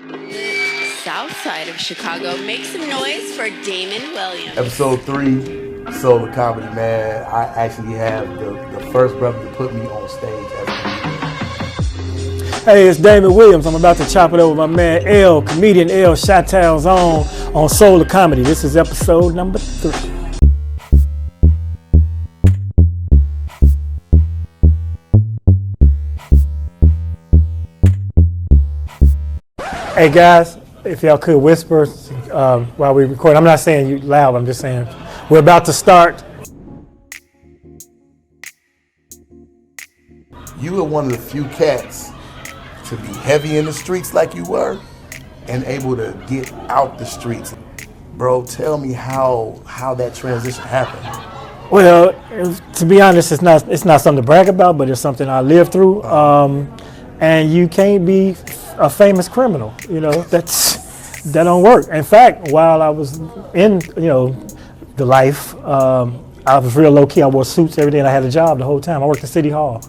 The south side of Chicago. Make some noise for Damon Williams. Episode 3, Soul of Comedy, man. I actually have the first brother to put me on stage as a comedian. Hey, it's Damon Williams. I'm about to chop it over with my man L, comedian L, Chi-Town's on Soul of Comedy. This is episode number 3. Hey guys, if y'all could whisper while we record. I'm not saying you loud, I'm just saying we're about to start. You were one of the few cats to be heavy in the streets like you were and able to get out the streets. Bro, tell me how that transition happened. Well, to be honest, it's not something to brag about, but it's something I lived through. And you can't be a famous criminal, you know, that don't work. In fact, while I was in, the life, I was real low key. I wore suits every day and I had a job the whole time. I worked at City Hall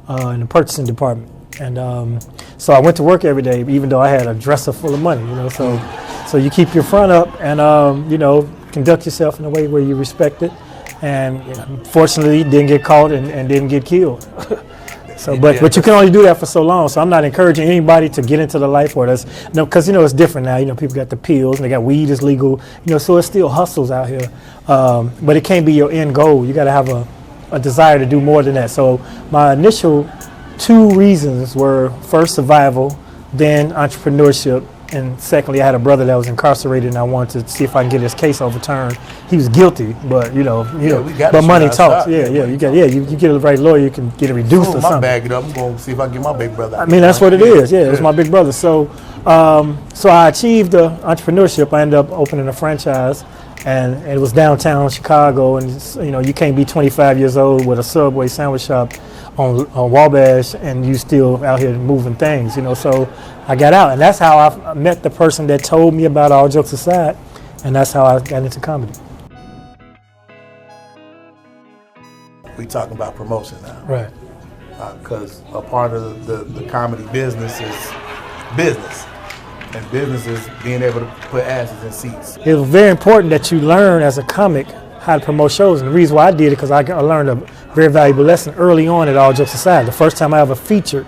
in the purchasing department. And so I went to work every day, even though I had a dresser full of money, so you keep your front up and, conduct yourself in a way where you respect it. And fortunately, didn't get caught and didn't get killed. But you can only do that for so long. So I'm not encouraging anybody to get into the life where that's because it's different now. People got the pills and they got weed is legal. So it's still hustles out here. But it can't be your end goal. You got to have a desire to do more than that. So my initial 2 reasons were first survival, then entrepreneurship, and secondly I had a brother that was incarcerated and I wanted to see if I can get his case overturned. He was guilty, but but money talks. You get a right lawyer, you can get it reduced or something. Bag it up. I'm going to see if I can get my big brother out. I mean, that's what it is. Yeah, it was my big brother. So I achieved the entrepreneurship. I ended up opening a franchise, and it was downtown Chicago. And you can't be 25 years old with a Subway sandwich shop on Wabash and you still out here moving things. So I got out, and that's how I met the person that told me about All Jokes Aside, and that's how I got into comedy. We talking about promotion now. Right. Because a part of the comedy business is business. And business is being able to put asses in seats. It was very important that you learn as a comic how to promote shows. And the reason why I did it, because I learned a very valuable lesson early on at All Jokes Aside. The first time I ever featured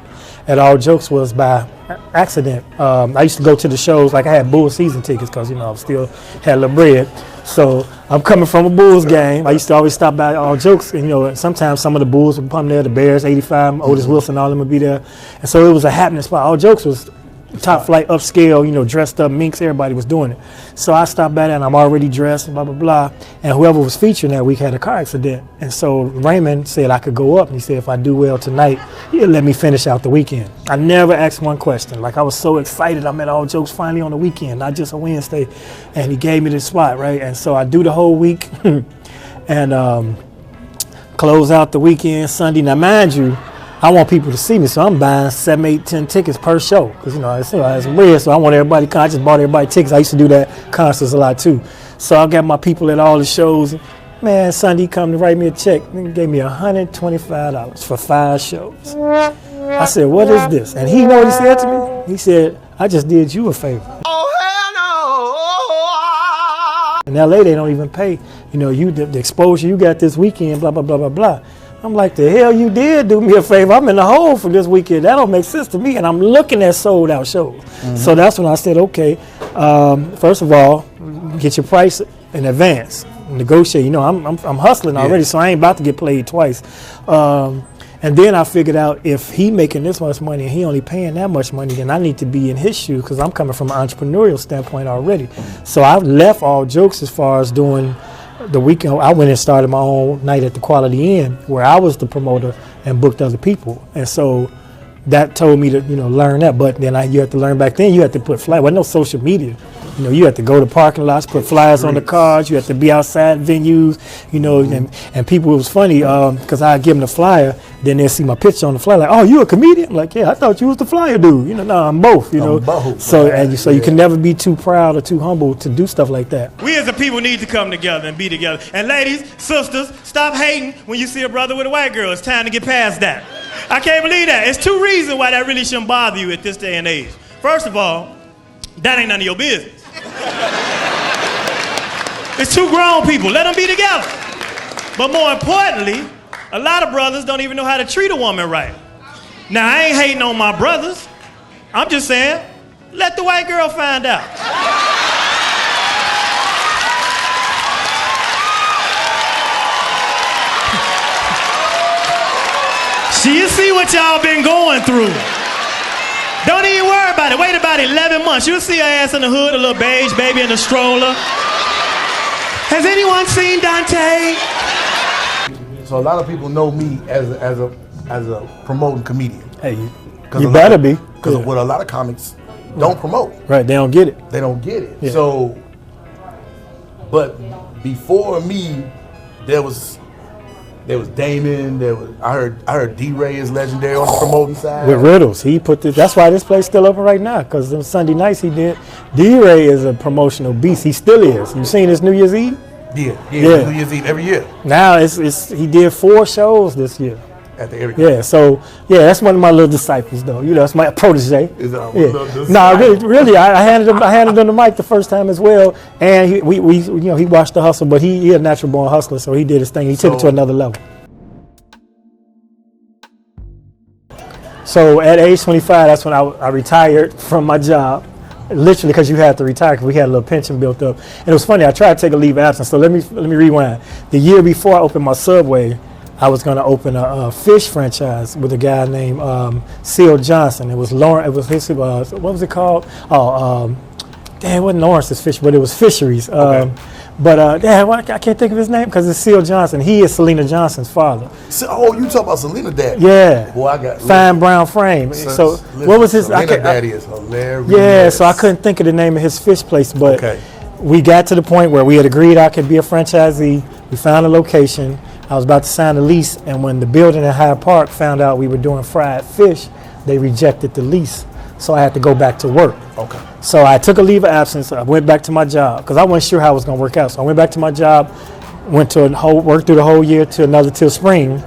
at All Jokes was by accident. I used to go to the shows, like I had Bulls season tickets because, I still had a little bread. So I'm coming from a Bulls game. I used to always stop by All Jokes, and sometimes some of the Bulls would come there, the Bears, 85, Otis Wilson, all of them would be there. And so it was a happening spot. All Jokes was top flight, upscale, dressed up, minks, everybody was doing it. So I stopped by there and I'm already dressed and blah, blah, blah. And whoever was featuring that week had a car accident. And so Raymond said I could go up, and he said if I do well tonight, he'll let me finish out the weekend. I never asked one question. Like, I was so excited. I'm at All Jokes finally on the weekend, not just a Wednesday. And he gave me this spot, right? And so I do the whole week and close out the weekend Sunday. Now, mind you, I want people to see me, so I'm buying 7, 8, 10 tickets per show because it's weird. So I want everybody to come. I just bought everybody tickets. I used to do that concerts a lot too. So I got my people at all the shows. Man, Sunday come to write me a check. He gave me $125 for 5 shows. I said, "What is this?" And he know what he said to me. He said, "I just did you a favor." Oh hell no! In LA, they don't even pay. The exposure you got this weekend, blah blah blah blah blah. I'm like, the hell you did do me a favor. I'm in the hole for this weekend. That don't make sense to me. And I'm looking at sold out shows. Mm-hmm. So that's when I said, okay, first of all, get your price in advance. Negotiate. I'm hustling already, so I ain't about to get played twice. And then I figured out if he making this much money and he only paying that much money, then I need to be in his shoes because I'm coming from an entrepreneurial standpoint already. So I left All Jokes as far as doing the weekend. I went and started my own night at the Quality Inn where I was the promoter and booked other people. And so that told me to, learn that. But then you have to learn back then, you had to put flyers. Well, no social media. You had to go to parking lots, put flyers on the cars. You had to be outside venues, and people, it was funny because I'd give them the flyer. Then they'd see my picture on the flyer like, "Oh, you a comedian?" I'm like, "Yeah, I thought you was the flyer dude." No, I'm both, I'm both, so you can never be too proud or too humble to do stuff like that. We as a people need to come together and be together. And ladies, sisters, stop hating when you see a brother with a white girl. It's time to get past that. I can't believe that. It's 2 reasons why that really shouldn't bother you at this day and age. First of all, That ain't none of your business. It's two grown people. Let them be together. But more importantly, a lot of brothers don't even know how to treat a woman right. Now, I ain't hating on my brothers. I'm just saying, let the white girl find out. She'll see what y'all been going through. Don't even worry about it. Wait about 11 months. You'll see her ass in the hood, a little beige baby in a stroller. Has anyone seen Dante? So a lot of people know me as a promoting comedian. Hey, you better be. Because of what a lot of comics don't promote. Right, they don't get it. They don't get it. Yeah. So, but before me, there was Damon. I heard D-Ray is legendary on the promoting side. With Riddles, he put this. That's why this place still open right now. Because them Sunday nights he did. D-Ray is a promotional beast. He still is. You seen his New Year's Eve? Yeah. New Year's Eve every year. Now he did 4 shows this year. At the area. Yeah, so that's one of my little disciples though. You know, it's my protege. Is that really, I handed him the mic the first time as well, and he watched the hustle, but he a natural born hustler, so he did his thing. He took it to another level. So at age 25, that's when I retired from my job. Literally, because you had to retire, because we had a little pension built up. And it was funny. I tried to take a leave of absence. So let me rewind. The year before I opened my Subway, I was going to open a fish franchise with a guy named Seal Johnson. It was Lawrence. It was his. What was it called? It wasn't Lawrence's Fish, but it was Fisheries. Okay. I can't think of his name because it's Seal Johnson. He is Selena Johnson's father. So, you talk about Selena Daddy? Yeah. Boy, I got Fine brown frame. So what was his? Selena Daddy is hilarious. Yeah. So I couldn't think of the name of his fish place, but okay. We got to the point where we had agreed I could be a franchisee. We found a location. I was about to sign the lease, and when the building in Hyde Park found out we were doing fried fish, they rejected the lease. So I had to go back to work. Okay. So I took a leave of absence. I went back to my job because I wasn't sure how it was going to work out. So I went back to my job, worked through the whole year till spring,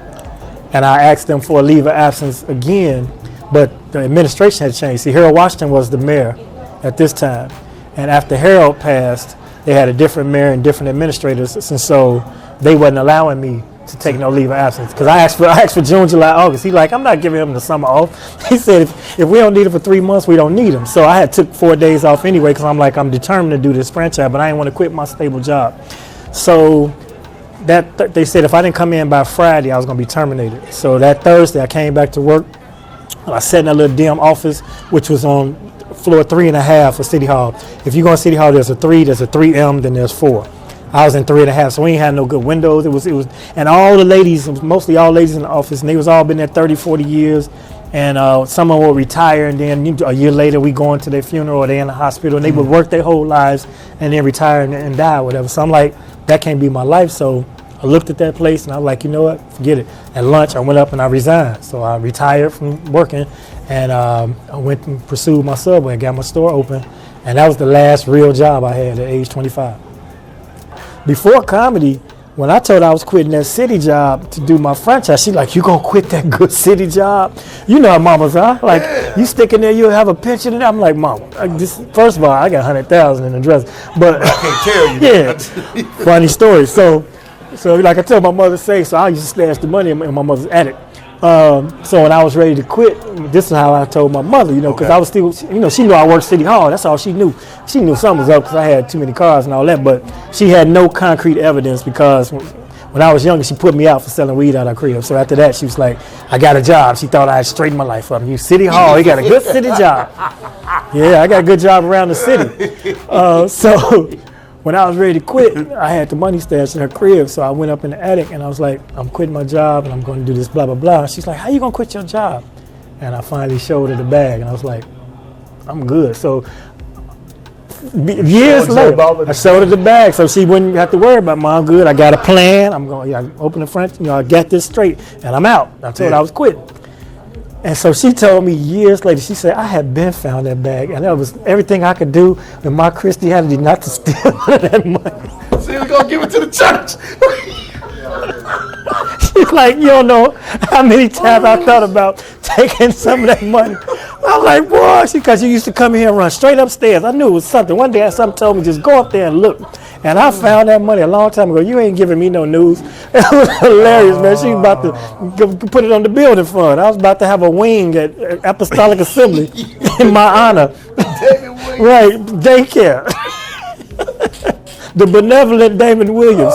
and I asked them for a leave of absence again, but the administration had changed. See, Harold Washington was the mayor at this time, and after Harold passed, they had a different mayor and different administrators, and so they wasn't allowing me to take no leave of absence because I asked for June, July, August. He like, I'm not giving him the summer off. He said if we don't need it for 3 months, we don't need him. So I had took 4 days off anyway because I'm determined to do this franchise, but I didn't want to quit my stable job. So they said if I didn't come in by Friday, I was going to be terminated. So that Thursday, I came back to work. I sat in a little dim office, which was on floor 3.5 for City Hall. If you go to City Hall, there's a 3, there's a 3M, then there's 4. I was in 3.5, so we ain't had no good windows. It was, and all the ladies, mostly all ladies in the office, and they was all been there 30, 40 years. And some of them would retire, and then a year later we go into their funeral or they in the hospital, and they would work their whole lives and then retire and die or whatever. So I'm like, that can't be my life. So I looked at that place and I was like, you know what, forget it. At lunch, I went up and I resigned. So I retired from working, and I went and pursued my Subway and got my store open. And that was the last real job I had at age 25. Before comedy, when I told her I was quitting that city job to do my franchise, she like, you gonna quit that good city job? You know how mamas are. Like, you stick in there, you'll have a pension. And I'm like, mama, first of all, I got 100,000 in the dress. But I can't tell you. Yeah, funny story. So like I tell my mother so I used to stash the money in my mother's attic. So when I was ready to quit, this is how I told my mother, because I was still, she knew I worked City Hall. That's all she knew. She knew something was up because I had too many cars and all that, but she had no concrete evidence because when I was younger, she put me out for selling weed out of her crib. So after that, she was like, I got a job. She thought I had straightened my life up. You City Hall, you got a good city job. Yeah, I got a good job around the city. So when I was ready to quit, I had the money stashed in her crib, so I went up in the attic and I was like, I'm quitting my job and I'm going to do this blah, blah, blah. She's like, how you going to quit your job? And I finally showed her the bag and I was like, I'm good. So years later, I showed her the bag so she wouldn't have to worry about, Mom, good, I got a plan. I'm going to open the front, I got this straight and I'm out. I told her I was quitting. And so she told me years later, she said, I had been found that bag, and that was everything I could do in my Christianity not to steal that money. So you was going to give it to the church. She's like, you don't know how many times I thought about taking some of that money. I'm like, boy, because you used to come here and run straight upstairs. I knew it was something. One day something told me just go up there and look. And I found that money a long time ago. You ain't giving me no news. It was hilarious, man. She was about to put it on the building fund. I was about to have a wing at Apostolic Assembly in my honor. Right, daycare. The benevolent Damon Williams.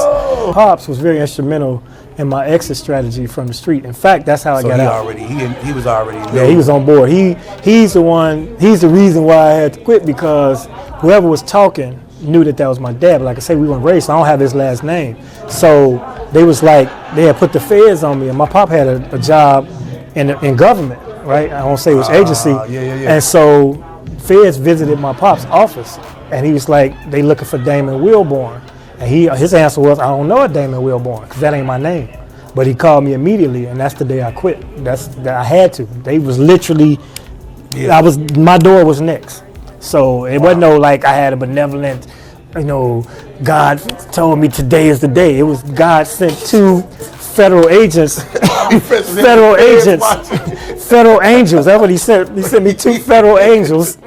Pops was very instrumental in my exit strategy from the street. In fact, that's how I got out. He was already. Yeah, he was on board. He's the reason why I had to quit, because whoever was talking knew that was my dad. But like I say, we weren't raised, so I don't have his last name. So they was like, they had put the feds on me, and my pop had a job in government, right? I won't say which agency. Yeah. And so feds visited my pop's office, and he was like, they looking for Damon Wilborn. And his answer was, I don't know a Damon Wilborn, because that ain't my name. But he called me immediately, and that's the day I quit. I had to. They was literally, my door was next. So it wasn't no like I had a benevolent, God told me today is the day. It was God sent two federal agents, federal angels. That's what he sent. He sent me two federal angels.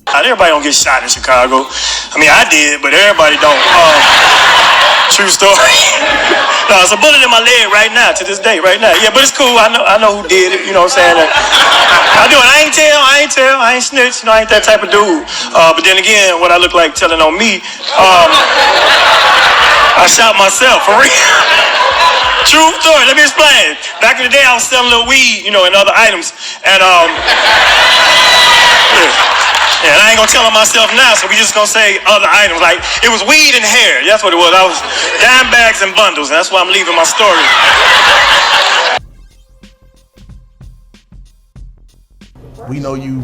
Not everybody don't get shot in Chicago. I mean, I did, but everybody don't. True story. No, it's a bullet in my leg right now, to this day, right now. Yeah, but it's cool. I know who did it. You know what I'm saying? I do it. I ain't tell. I ain't snitch. I ain't that type of dude. But then again, what I look like telling on me, I shot myself, for real. True story. Let me explain. Back in the day, I was selling a little weed, and other items. And, yeah, and I ain't gonna tell on myself now, so we just gonna say other items. Like, it was weed and hair. That's what it was. I was dime bags and bundles, and that's why I'm leaving my story. We know you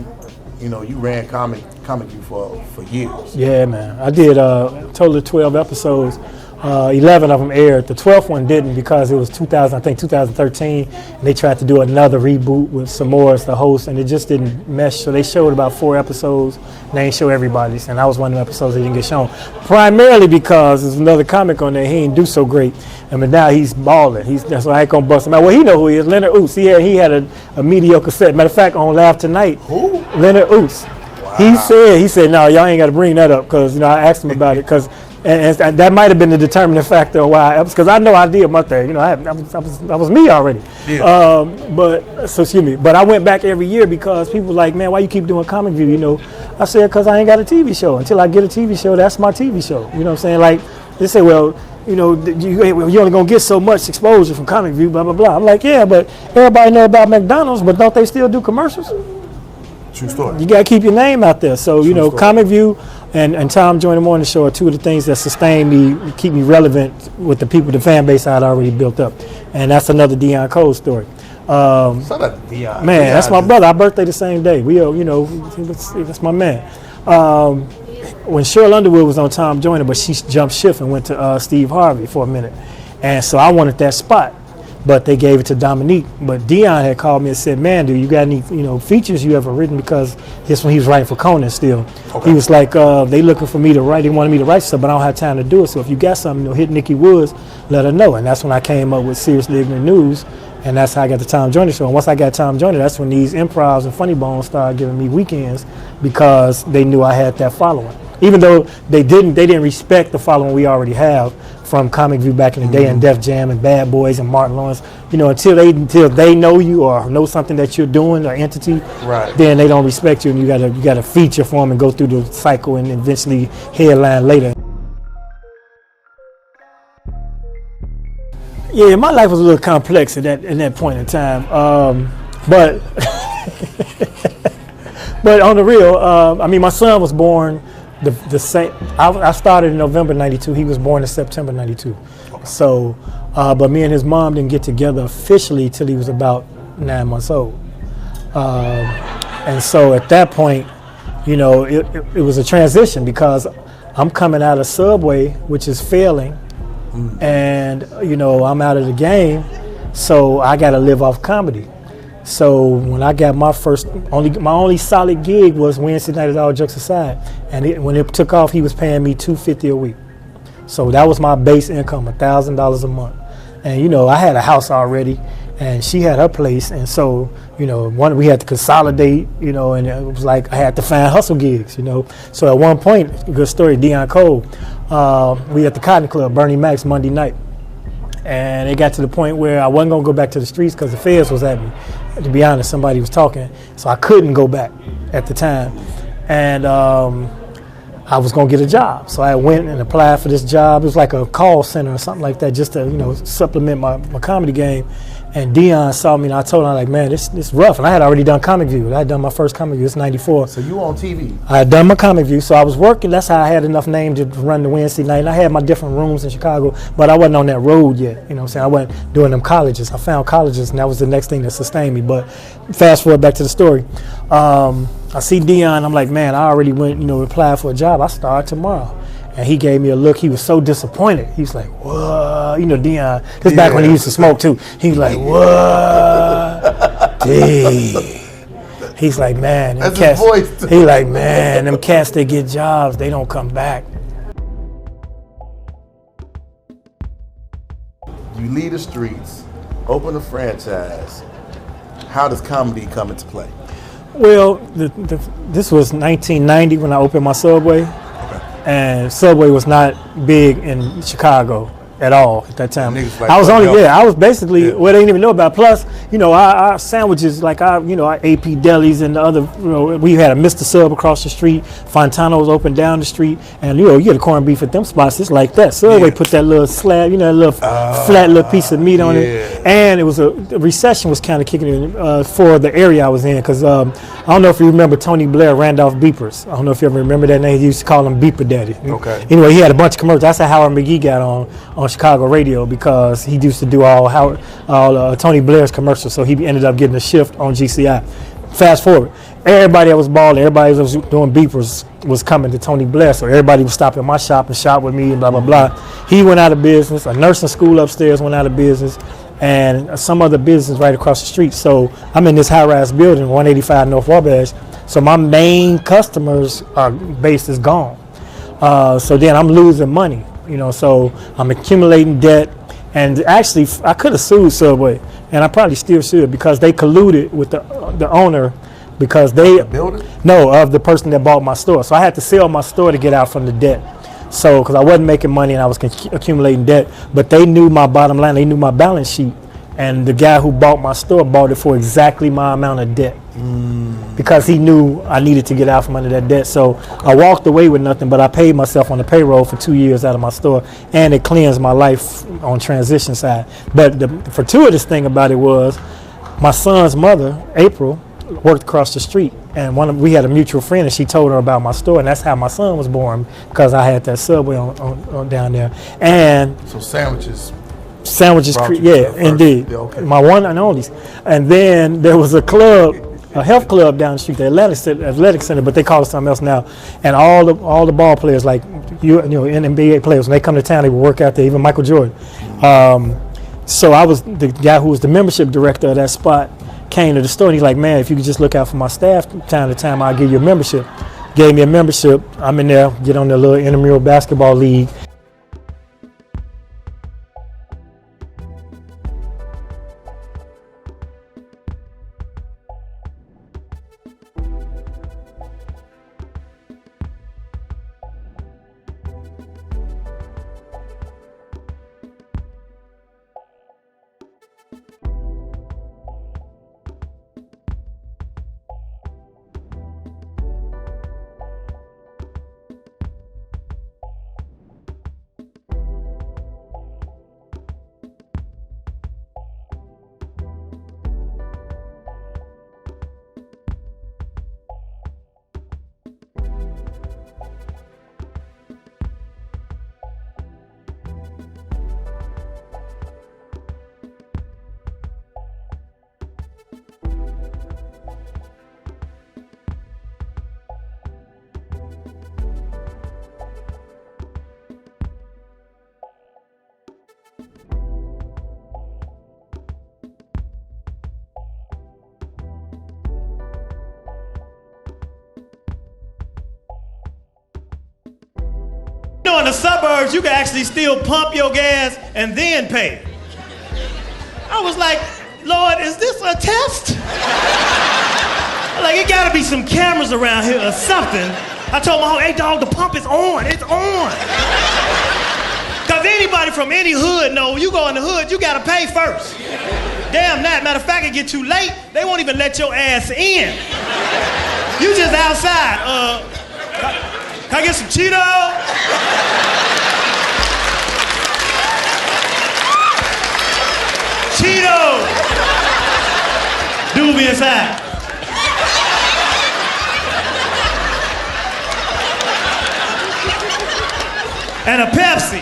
ran Comic View for years. Yeah, man. I did a total of 12 episodes. 11 of them aired. The 12th one didn't, because it was 2013, and they tried to do another reboot with some more as the host, and it just didn't mesh. So they showed about 4 episodes, and they didn't show everybody's, and I was one of the episodes that didn't get shown. Primarily because there's another comic on there, he didn't do so great, and but now he's balling. That's why I ain't gonna bust him out. Well, he know who he is, Leonard Oos. He had a mediocre set. Matter of fact, on Laugh Tonight, who? Leonard Oos. Wow. He said, no, y'all ain't got to bring that up, because I asked him about it, because. And that might have been the determining factor why, because I know I did my thing. I was me already. Yeah. But I went back every year, because people were like, man, why you keep doing Comic View? I said, because I ain't got a TV show. Until I get a TV show, that's my TV show. You know what I'm saying? Like, they say, well, you only gonna get so much exposure from Comic View, blah blah blah. I'm like, yeah, but everybody know about McDonald's, but don't they still do commercials? True story. You gotta keep your name out there. So Comic View and Tom Joyner Morning Show are two of the things that sustain me, keep me relevant with the people, the fan base I'd already built up. And that's another Deion Cole story. Deion. Man, that's my brother. Our birthday the same day. That's my man. When Cheryl Underwood was on Tom Joyner, but she jumped shift and went to Steve Harvey for a minute, and so I wanted that spot. But they gave it to Dominique. But Deion had called me and said, man, dude, you got any features you ever written? Because this when he was writing for Conan still. Okay. He was like, they looking for me to write. They wanted me to write stuff, but I don't have time to do it. So if you got something, hit Nikki Woods, let her know. And that's when I came up with Seriously Ignorant News. And that's how I got the Tom Joyner show. And once I got Tom Joyner, that's when these improvs and funny bones started giving me weekends, because they knew I had that following. Even though they didn't respect the following we already have from Comic View back in the day, and Def Jam and Bad Boys and Martin Lawrence. Until they know you or know something that you're doing or entity, right, then they don't respect you, and you gotta feature for them and go through the cycle and eventually headline later. Yeah, my life was a little complex in that point in time, but but on the real, my son was born the same. I started in November '92. He was born in September '92. Okay. So, but me and his mom didn't get together officially till he was about 9 months old. And so at that point, it was a transition, because I'm coming out of Subway, which is failing, and I'm out of the game, so I got to live off comedy. So when I got my only solid gig was Wednesday night at All Jokes Aside, and when it took off, he was paying me $250 a week. So that was my base income, $1,000 a month. And I had a house already, and she had her place, and so we had to consolidate, and it was like I had to find hustle gigs, So at one point, good story, Dion Cole, we at the Cotton Club, Bernie Mac's Monday night, and it got to the point where I wasn't gonna go back to the streets because the feds was at me. To be honest, somebody was talking, so I couldn't go back at the time, and I was gonna get a job, so I went and applied for this job. It was like a call center or something like that, just to supplement my comedy game. And Dion saw me, and I told him, like, man, this rough. And I had already done Comic View. I had done my first Comic View. It's 94. So you on TV? I had done my Comic View, so I was working. That's how I had enough name to run the Wednesday night. And I had my different rooms in Chicago, but I wasn't on that road yet. You know what I'm saying? I wasn't doing them colleges. I found colleges, and that was the next thing that sustained me. But fast forward back to the story. I see Dion. I'm like, man, I already went, applied for a job. I start tomorrow. And he gave me a look. He was so disappointed. He was like, what? Dion. This back when he used to smoke too. He was like, what? Dang. He's like, man, them cats. He like, man, them cats, they get jobs, they don't come back. You leave the streets, open a franchise. How does comedy come into play? Well, this was 1990 when I opened my Subway. And Subway was not big in Chicago at all at that time. Like I was basically what they didn't even know about. Plus, our sandwiches, like our AP Delis and the other, we had a Mr. Sub across the street, Fontano's open down the street, and you get a corned beef at them spots, it's like that. Subway put that little slab, that little flat little piece of meat on it, and it was the recession was kind of kicking in for the area I was in, because I don't know if you remember Tony Blair, Randolph Beepers. I don't know if you ever remember that name. He used to call him Beeper Daddy. Okay. Anyway, he had a bunch of commercials. That's how Howard McGee got on Chicago radio, because he used to do all Tony Blair's commercials, so he ended up getting a shift on GCI. Fast forward, everybody that was balling, everybody that was doing beepers was coming to Tony Blair, so everybody was stopping my shop and shop with me and blah, blah, blah. He went out of business, a nursing school upstairs went out of business, and some other business right across the street. So I'm in this high-rise building, 185 North Wabash, so my main customers base is gone. So then I'm losing money. So I'm accumulating debt, and actually I could have sued Subway, and I probably still should, because they colluded with the owner, because they the building? No, of the person that bought my store. So I had to sell my store to get out from the debt. So because I wasn't making money and I was accumulating debt, but they knew my bottom line, they knew my balance sheet, and the guy who bought my store bought it for exactly my amount of debt. Because he knew I needed to get out from under that debt. So I walked away with nothing, but I paid myself on the payroll for 2 years out of my store, and it cleansed my life on transition side. But the fortuitous thing about it was my son's mother, April, worked across the street, and we had a mutual friend, and she told her about my store, and that's how my son was born, because I had that Subway on down there. And so sandwiches, indeed. Yeah, okay. My one and only. And then there was a club, a health club down the street, the athletic center, but they call it something else now. And all the ball players, like NBA players, when they come to town, they would work out there. Even Michael Jordan. So I was the guy who was the membership director of that spot. Came to the store, and he's like, man, if you could just look out for my staff time to time, I'll give you a membership. Gave me a membership. I'm in there, get on the little intramural basketball league. In the suburbs, you can actually still pump your gas and then pay. I was like, Lord, is this a test? Like, it gotta be some cameras around here or something. I told my homie, hey dog, the pump is on, it's on. Cause anybody from any hood know you go in the hood, you gotta pay first. Damn that, matter of fact, it get too late, they won't even let your ass in. You just outside, can I get some Cheetos? Cheetos! Dude be inside. And a Pepsi.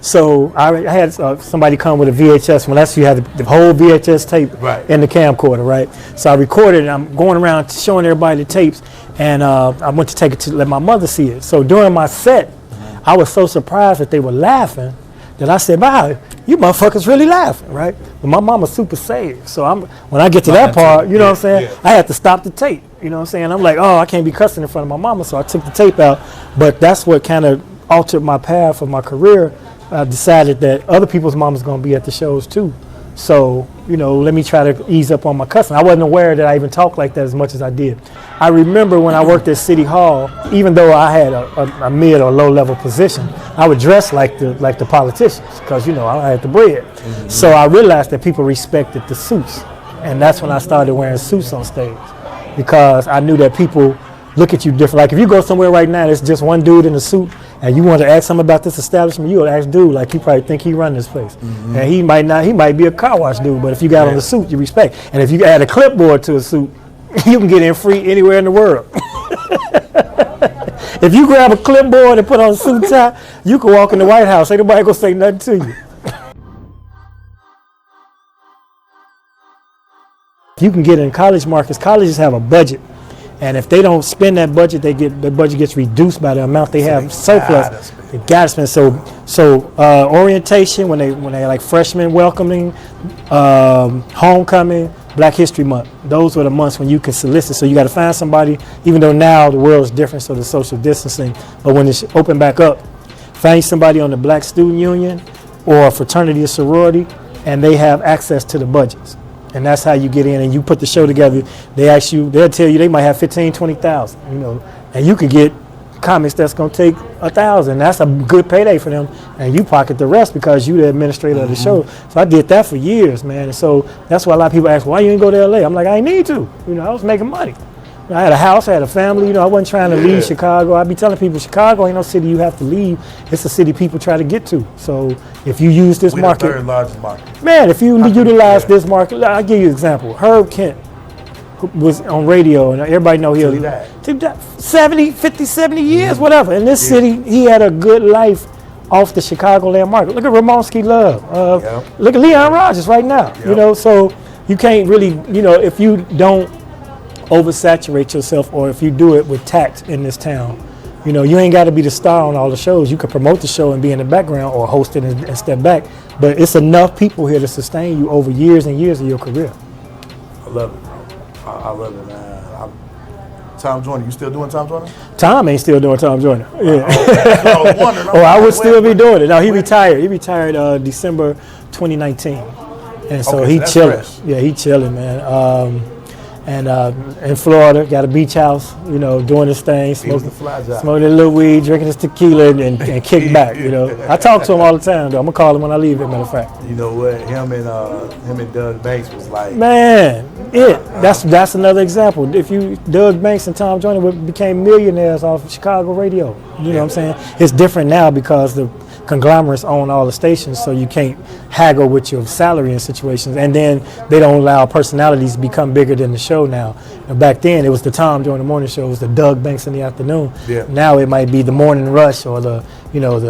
So I had somebody come with a VHS. Well, that's you had the whole VHS tape in the camcorder, right? So I recorded it. And I'm going around showing everybody the tapes, and I went to take it to let my mother see it. So during my set, I was so surprised that they were laughing that I said, "Wow, you motherfuckers really laughing, right?" But my mama's super saved, so when I get to that part, you know what I'm saying? I had to stop the tape. You know what I'm saying? I'm like, oh, I can't be cussing in front of my mama, so I took the tape out. But that's what kind of altered my path of my career. I decided that other people's mamas going to be at the shows too. So, you know, let me try to ease up on my cussing. I wasn't aware that I even talked like that as much as I did. I remember when I worked at City Hall, even though I had a mid or low level position, I would dress like the politicians because, you know, I had the bread. Mm-hmm. So I realized that people respected the suits. And that's when I started wearing suits on stage because I knew that people look at you different. Like if you go somewhere right now, there's just one dude in a suit and you want to ask him about this establishment, you'll ask dude like he probably think he run this place. Mm-hmm. And he might be a car wash dude, but if you got on the suit, you respect. And if you add a clipboard to a suit, you can get in free anywhere in the world. If you grab a clipboard and put on a suit tie, you can walk in the White House. Ain't nobody gonna say nothing to you. You can get in college markets. Colleges have a budget. And if they don't spend that budget, the budget gets reduced by the amount they have surplus. They gotta spend. So orientation when they like freshman welcoming, homecoming, Black History Month. Those were the months when you could solicit. So you got to find somebody. Even though now the world is different, so the social distancing. But when it's open back up, find somebody on the Black Student Union or fraternity or sorority, and they have access to the budgets. And that's how you get in and you put the show together. They'll tell you they might have 15, 20,000, you know, and you could get comics that's gonna take 1,000. That's a good payday for them, and you pocket the rest because you the administrator of the show. So I did that for years, man. And so that's why a lot of people ask, why you didn't go to LA? I'm like, I ain't need to. You know, I was making money. I had a house, I had a family, you know, I wasn't trying to leave Chicago. I'd be telling people, Chicago ain't no city you have to leave. It's a city people try to get to. So if you use this market. We're the third largest market. Man, if you utilize this market, I'll give you an example. Herb Kent was on radio, and everybody know he died 50, 70 years, whatever. In this city, he had a good life off the Chicagoland market. Look at Ramonski Love. Look at Leon Rogers right now. You know, so you can't really, you know, if you don't oversaturate yourself, or if you do it with tact in this town, you know, you ain't got to be the star on all the shows. You can promote the show and be in the background or host it and step back, but it's enough people here to sustain you over years and years of your career. I love it, bro. I love it, man. Tom Joyner, you still doing Tom Joyner? Tom ain't still doing Tom Joyner. Yeah. I was wondering. I would still be doing it. No, he retired. He retired December 2019, and so he chilling. Fresh. Yeah, he chilling, man. And in Florida, got a beach house, you know, doing his thing, smoking a little weed, drinking his tequila, and kick back, you know. I talk to him all the time, though. I'm going to call him when I leave, as a matter of fact. You know what? Him and Doug Banks was like... Man, that's another example. Doug Banks and Tom Joyner became millionaires off of Chicago radio. You know what I'm saying? It's different now because the conglomerates own all the stations, so you can't haggle with your salary in situations. And then they don't allow personalities to become bigger than the show now. And back then, it was the Tom Joyner morning show, it was the Doug Banks in the afternoon. Yeah. Now it might be the morning rush or the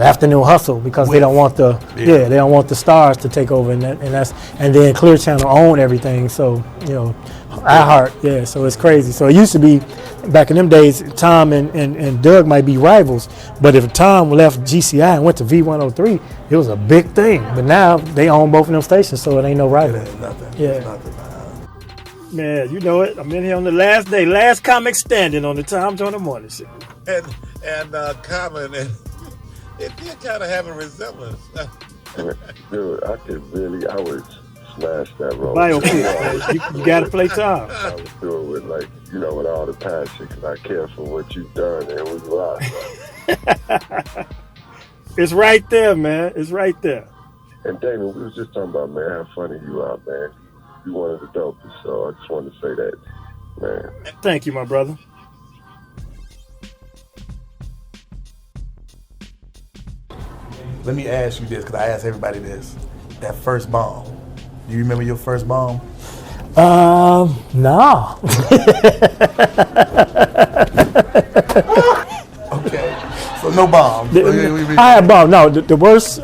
afternoon hustle because they don't want they don't want the stars to take over, and then Clear Channel own everything. So iHeart, so it's crazy. So it used to be, back in them days, Tom and Doug might be rivals, but if Tom left GCI and went to V103, it was a big thing. But now they own both of them stations, so it ain't no rival. It ain't nothing. Yeah. It's nothing, man. Man, you know it. I'm in here on the last day, last comic standing on the Tom Joyner Morning Show. and Common, and it did kind of have a resemblance. Dude, I would smash that role. Biopic, you gotta play Tom. I would do it with with all the passion, because I care for what you've done and who you are. It's right there, man. It's right there. And Damon, we was just talking about, man, how funny you are, man. You one of the dopest, so I just wanted to say that, man. Thank you, my brother. Let me ask you this, because I ask everybody this. That first bomb. Do you remember your first bomb? Nah. Okay. So no bombs. I had bomb. No, the worst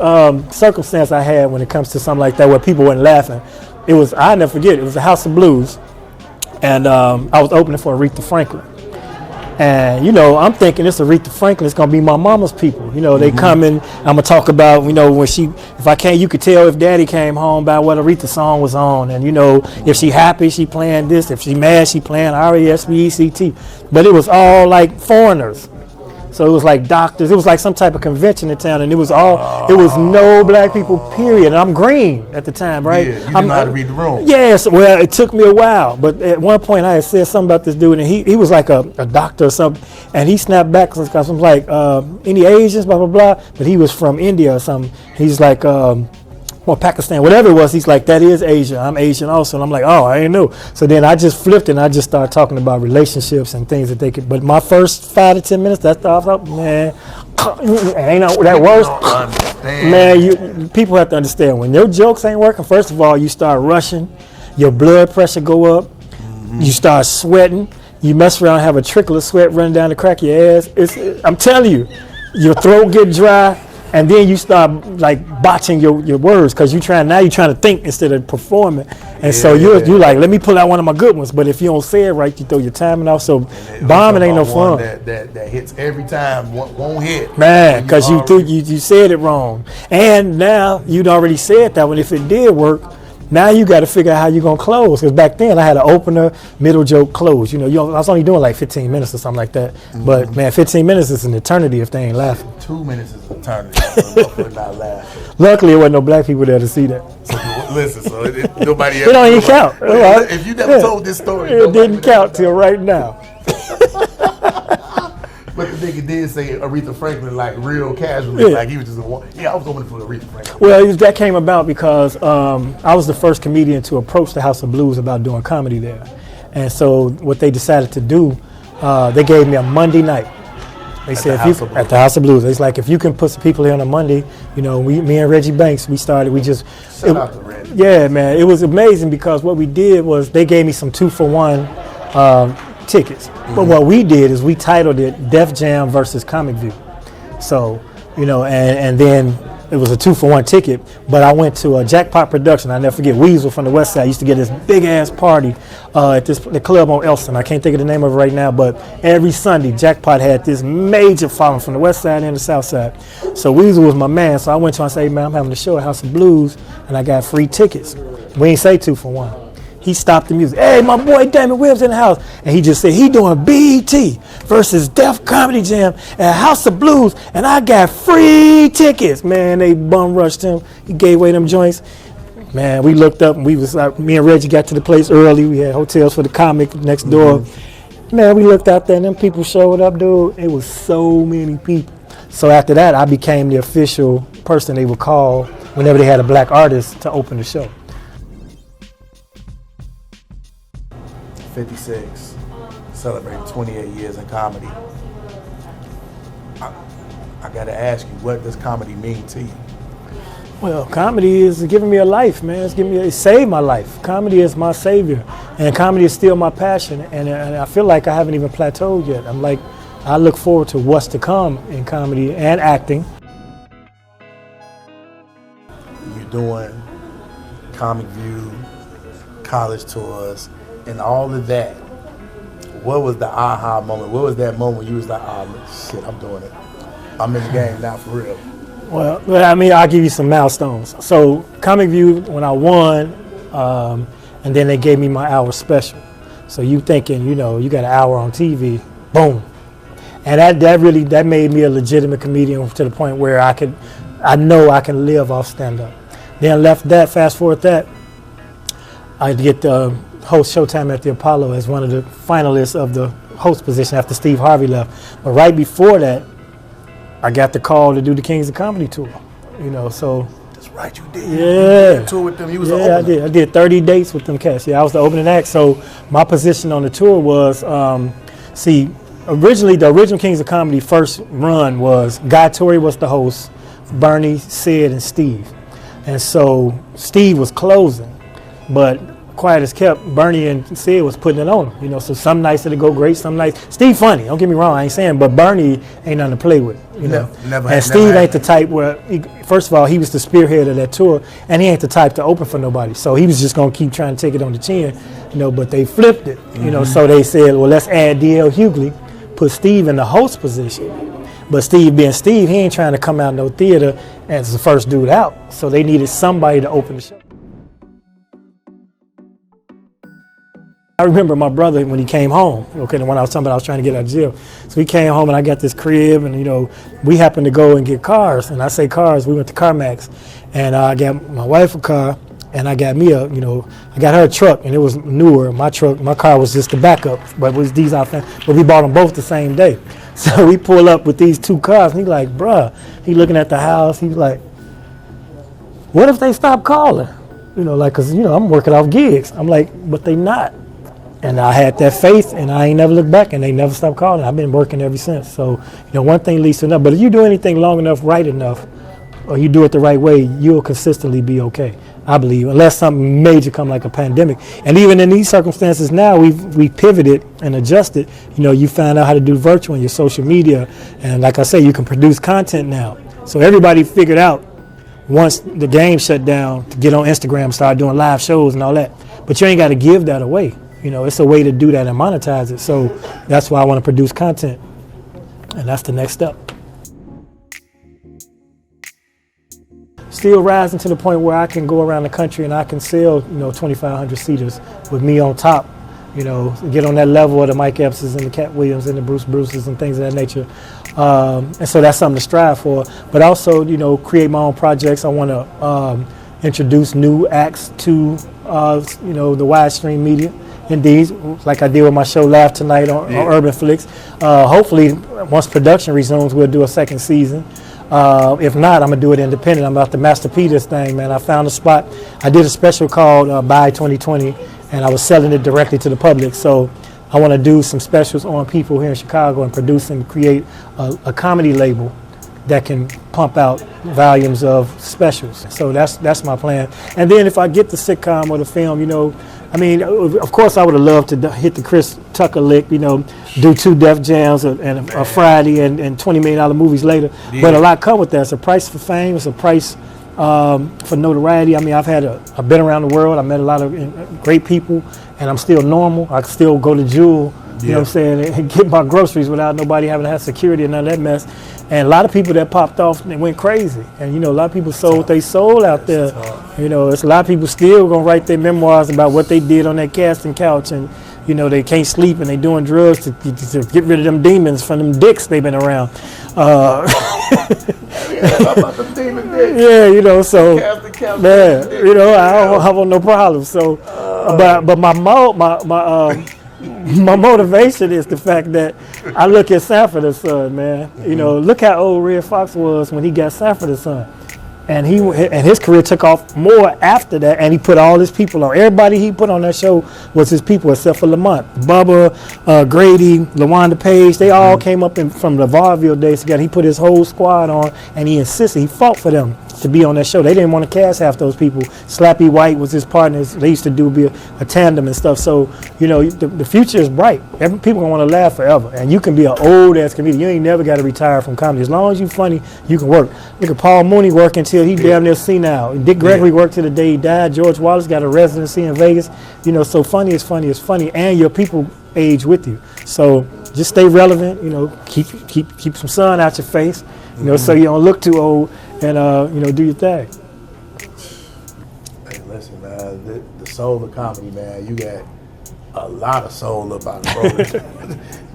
circumstance I had when it comes to something like that where people weren't laughing, I'll never forget, it was the House of Blues. And I was opening for Aretha Franklin. And, I'm thinking this Aretha Franklin is going to be my mama's people. They come in, I'm going to talk about, when you could tell if daddy came home by what Aretha song was on. And, if she happy, she playing this. If she mad, she playing R-E-S-P-E-C-T. But it was all like foreigners. So it was like doctors. It was like some type of convention in town, and it was no black people, period. And I'm green at the time, right? Yeah, you didn't know how to read the room. Yes, well, it took me a while. But at one point, I had said something about this dude, and he was like a doctor or something. And he snapped back because I was like, any Asians, blah, blah, blah. But he was from India or something. He's like, Pakistan, whatever it was, he's like, that is Asia. I'm Asian also. And I'm like, oh, I didn't know. So then I just flipped and I just started talking about relationships and things that they could. But my first 5 to 10 minutes, that stuff, man, ain't no, that worse. Man, people have to understand, when your jokes ain't working, first of all, you start rushing, your blood pressure go up, you start sweating, you mess around and have a trickle of sweat running down the crack of your ass. I'm telling you, your throat get dry. And then you start like botching your words because you're trying to think instead of performing. And so you're like, let me pull out one of my good ones. But if you don't say it right, you throw your timing off. So bombing ain't no fun. That hits every time, won't hit. Man, because you said it wrong. And now you'd already said that one. If it did work, now you got to figure out how you're going to close. Because back then I had an opener, middle joke, close. I was only doing like 15 minutes or something like that. But man, 15 minutes is an eternity if they ain't laughing. 2 minutes is an eternity if we're not laughing. Luckily, there wasn't no black people there to see that. So listen, nobody ever. It don't even count. If you never told this story, it didn't count till right now. But the nigga did say Aretha Franklin like real casually, like he was just I was opening for Aretha Franklin. Well, that came about because I was the first comedian to approach the House of Blues about doing comedy there. And so what they decided to do, they gave me a Monday night. They said at the House of Blues, it's like if you can put some people here on a Monday, me and Reggie Banks, shout out to Reggie. Yeah, man, it was amazing because what we did was they gave me some 2-for-1 tickets. But what we did is we titled it Def Jam versus Comic View. So, and then it was a 2-for-1 ticket, but I went to a Jackpot production. I never forget, Weasel from the West Side used to get this big ass party at the club on Elston. I can't think of the name of it right now, but every Sunday Jackpot had this major following from the West Side and the South Side. So Weasel was my man, so I went to him and said, hey man, I'm having a show at House of Blues and I got free tickets. We ain't say 2-for-1. He stopped the music. Hey, my boy Damon Webb's in the house. And he just said, he doing BET versus Def Comedy Jam at House of Blues. And I got free tickets. Man, they bum rushed him. He gave away them joints. Man, we looked up and we was like, me and Reggie got to the place early. We had hotels for the comic next door. Man, we looked out there and them people showed up, dude. It was so many people. So after that, I became the official person they would call whenever they had a black artist to open the show. 56, celebrating 28 years in comedy. I gotta ask you, what does comedy mean to you? Well, comedy is giving me a life, man. It saved my life. Comedy is my savior, and comedy is still my passion. And I feel like I haven't even plateaued yet. I look forward to what's to come in comedy and acting. You're doing Comic View, college tours, and all of that. What was the aha moment? What was that moment you was like, oh shit, I'm doing it. I'm in the game now for real. Well, I mean, I'll give you some milestones. So Comic View, when I won, and then they gave me my hour special. So you thinking, you got an hour on TV, boom. And that made me a legitimate comedian to the point where I know I can live off stand-up. Then left that, fast forward that, I get the host Showtime at the Apollo as one of the finalists of the host position after Steve Harvey left. But right before that, I got the call to do the Kings of Comedy tour. So. That's right, you did. Yeah. You did a tour with them. You was the opener. I did 30 dates with them cats. Yeah, I was the opening act. So my position on the tour was, originally the original Kings of Comedy first run was Guy Torrey was the host, Bernie, Sid, and Steve. And so Steve was closing, but quiet as kept, Bernie and Sid was putting it on him. So some nights it'd go great, some nights. Steve funny, don't get me wrong, I ain't saying, but Bernie ain't nothing to play with. And Steve ain't the type where, first of all, he was the spearhead of that tour, and he ain't the type to open for nobody. So he was just gonna keep trying to take it on the chin, but they flipped it. So they said, well, let's add D.L. Hughley, put Steve in the host position. But Steve being Steve, he ain't trying to come out no theater as the first dude out. So they needed somebody to open the show. I remember my brother when he came home, when I was talking about I was trying to get out of jail. So he came home and I got this crib and, we happened to go and get cars. And I say cars, we went to CarMax. And I got my wife a car and I got me I got her a truck and it was newer. My car was just the backup, but it was these out there. But we bought them both the same day. So we pull up with these two cars and he's like, bruh, he looking at the house. He's like, what if they stop calling? Cause I'm working off gigs. I'm like, but they not. And I had that faith, and I ain't never looked back, and they never stopped calling. I've been working ever since. So, one thing leads to another. But if you do anything long enough, right enough, or you do it the right way, you'll consistently be okay, I believe, unless something major come like a pandemic. And even in these circumstances now, we pivoted and adjusted. You found out how to do virtual and your social media. And like I say, you can produce content now. So everybody figured out once the game shut down to get on Instagram, start doing live shows and all that. But you ain't got to give that away. It's a way to do that and monetize it. So that's why I want to produce content. And that's the next step. Still rising to the point where I can go around the country and I can sell, 2,500 seaters with me on top, get on that level of the Mike Epps' and the Cat Williams and the Bruce Bruces and things of that nature. And so that's something to strive for. But also, create my own projects. I want to introduce new acts to, the widestream media. Indeed, like I did with my show Laugh Tonight on Urban Flicks. Hopefully, once production resumes, we'll do a second season. If not, I'm going to do it independent. I'm about to Master P this thing, man. I found a spot. I did a special called Buy 2020, and I was selling it directly to the public. So I want to do some specials on people here in Chicago and produce and create a comedy label that can pump out volumes of specials. So that's my plan. And then if I get the sitcom or the film, of course I would have loved to hit the Chris Tucker lick, do 2 Def Jams and a Friday and $20 million movies later. Yeah. But a lot come with that. It's a price for fame. It's a price for notoriety. I've been around the world. I met a lot of great people, and I'm still normal. I can still go to Jewel, you know what I'm saying, and get my groceries without nobody having to have security and none of that mess. And a lot of people that popped off and went crazy. And, a lot of people sold their soul out there. It's a lot of people still going to write their memoirs about what they did on that casting couch. And, they can't sleep and they doing drugs to get rid of them demons from them dicks they've been around. About the demon dicks. Yeah, so, man, I don't have no problem. So, but my motivation is the fact that I look at Sanford and Son, man. Look how old Red Fox was when he got Sanford and Son. And his career took off more after that, and he put all his people on. Everybody he put on that show was his people, except for Lamont. Bubba, Grady, LaWanda Page, they all came up from the vaudeville days together. He put his whole squad on, and he insisted, he fought for them to be on that show. They didn't want to cast half those people. Slappy White was his partner. They used to be a tandem and stuff. So, the future is bright. People gonna want to laugh forever. And you can be an old ass comedian. You ain't never got to retire from comedy. As long as you funny, you can work. Look at Paul Mooney working till he damn near senile. Dick Gregory worked till the day he died. George Wallace got a residency in Vegas. So funny is funny, and your people age with you. So just stay relevant. Keep some sun out your face. So you don't look too old. And, do your thing. Hey, listen, man, the soul of comedy, man, you got a lot of soul about it, bro.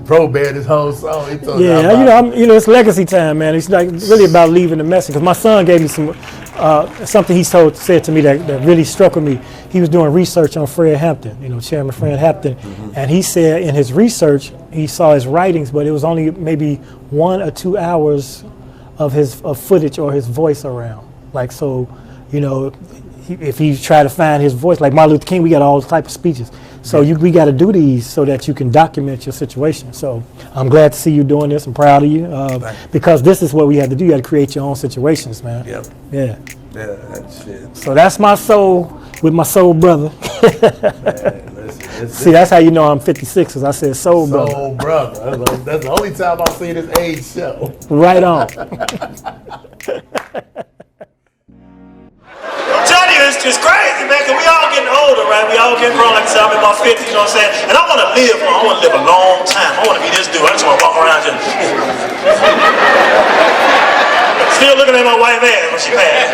Bro, man, this whole song. He told Yeah, it's legacy time, man. It's like really about leaving a message. Because my son gave me something he said to me that really struck with me. He was doing research on Fred Hampton, Chairman Fred Hampton, and he said in his research he saw his writings, but it was only maybe 1 or 2 hours of footage or his voice around. Like so, if he tried to find his voice, like Martin Luther King, we got all type of speeches. So we got to do these so that you can document your situation. So I'm glad to see you doing this. I'm proud of you because this is what we have to do. You got to create your own situations, man. Yep. Yeah. Yeah, that's shit. So that's my soul with my soul brother. Man, listen, See, that's how you know I'm 56, because I said soul brother. Soul brother. That's the only time I've seen this age show. Right on. I'm telling you, it's crazy, man, because we all getting older, right? We all getting grown, like I said, I'm in my 50s, you know what I'm saying? And I want to live long. I want to live a long time. I want to be this dude. I just want to walk around just... Still looking at my wife ass when she passed.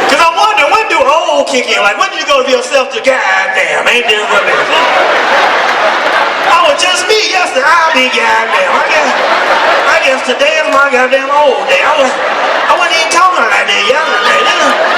Because I wonder, when do old kick in? Like, when do you go to yourself to, goddamn, ain't this what it is? I was just me yesterday. I'll be goddamn. I guess today is my goddamn old day. I wasn't even talking like that yesterday.